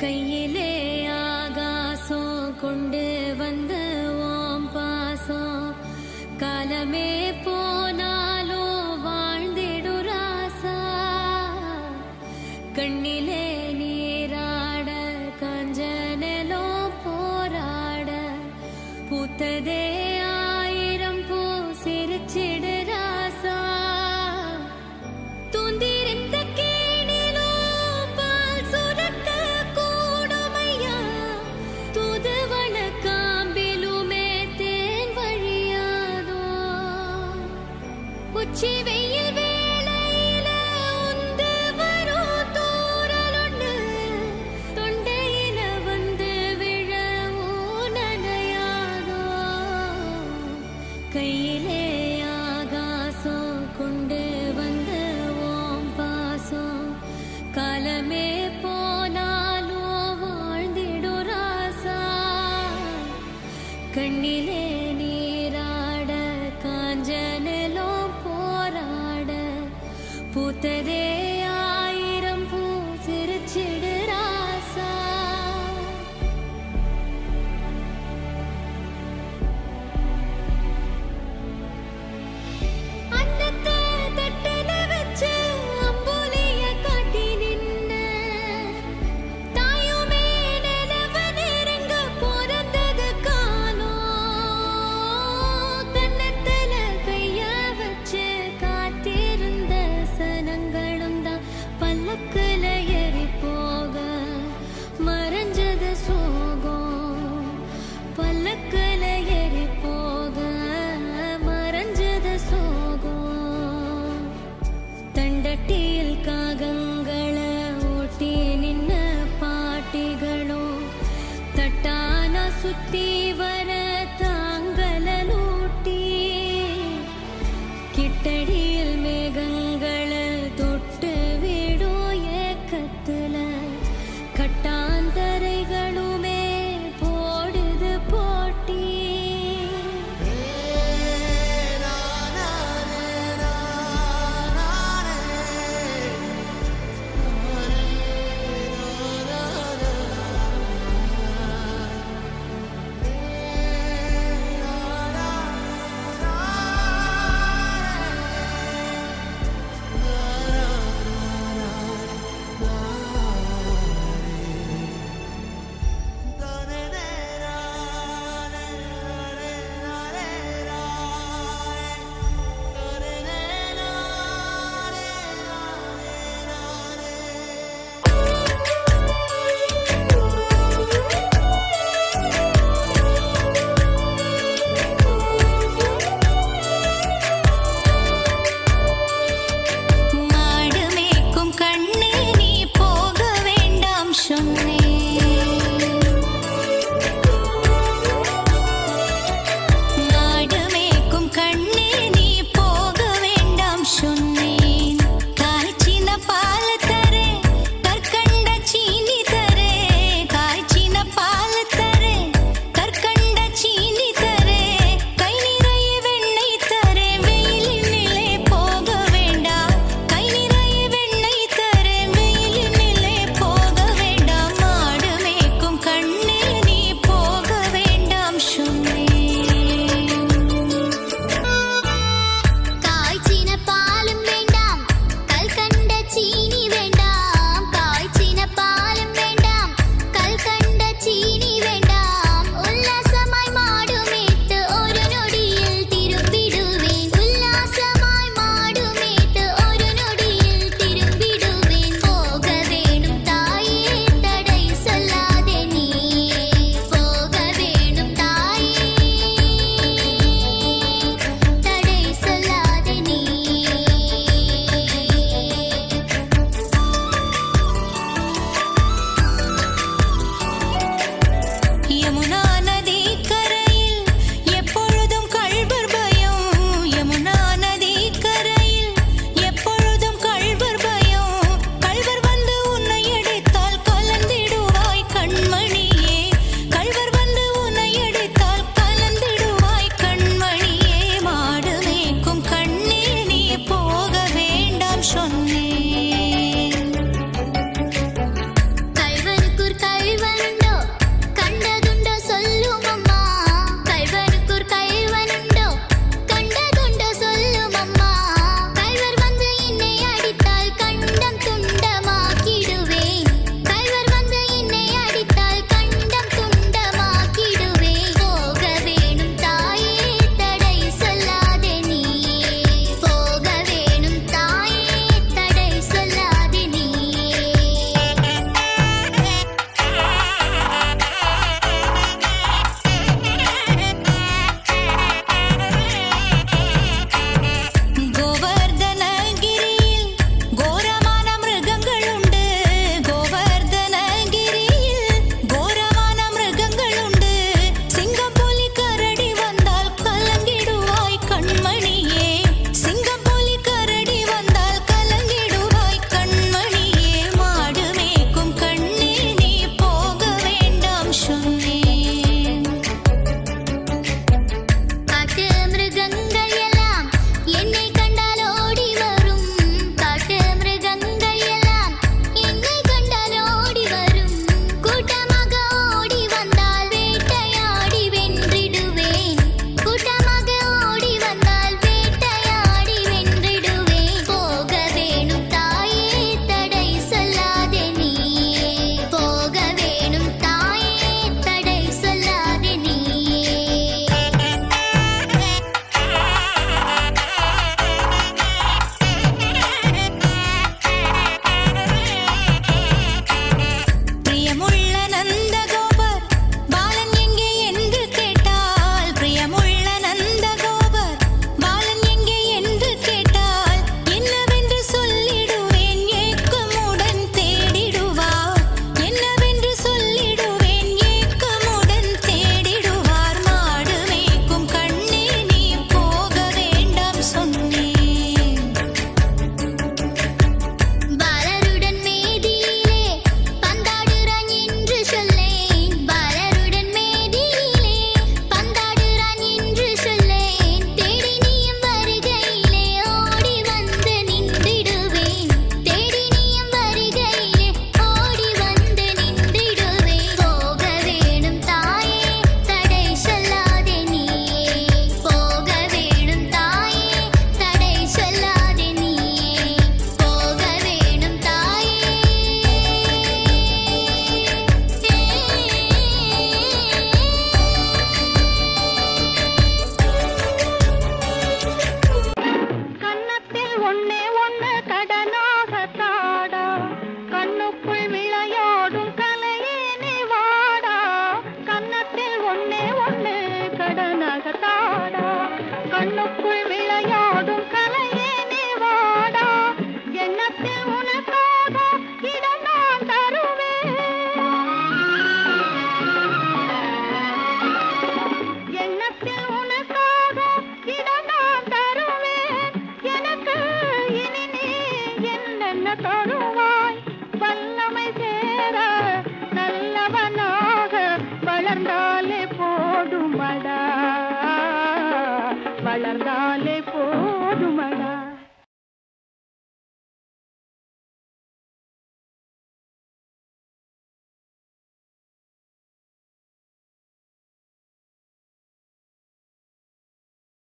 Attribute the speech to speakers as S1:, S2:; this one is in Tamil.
S1: கையிலே ஆகாசம் கொண்டு வந்த ஓம் பாசம் காலமே போனாலும் வாழ்ந்திடு ராசா கண்ணிலே நீராட கஞ்சனலோ போராட பூத்ததே ஆயிரம் பூ சிரிச்சிடு ராசா வெயில் வேளையில உந்து வரும் தூறலொன்னு தொண்டையில வந்து விழவும் நனையாதோ கையிலே ஆகாசம் கொண்டு வந்த ஓம் பாசம் காலமே போனாலும் வாழ்ந்திடு ராசா கண்ணிலே நீராட காஞ்சனலோ போராட பூத்ததே ஆயிரம் பூ சிரிச்சிடு ராசா அன்னத்தை தட்டல வச்சு அம்புலிய காட்டி நின்ன தாயுமே நிலவ நெருங்க பிறந்தது காலோ கன்னத்துல கைய வச்சு காத்திருந்த சனங்களும் தான் பல்லக்குல ஏறி போக மறைஞ்சது சோகம் பல்லக்குல ஏறி போக மறைஞ்சது சோகம் தண்டட்டியில் காகங்களை ஓட்டி நின்ன பாட்டிகளும் தட்டான சுத்தி வர தாங்கலூட்டி கிட்டடியில் மேகங்களை தொட்டு விடும் ஏக்கத்துல கட்டாந்தரைகளுமே போடுது போட்டி
S2: தருவாய் வல்லமை சேர நல்லவனாக வளர்ந்தாலே போதுமடா வளர்ந்தாலே போதுமடா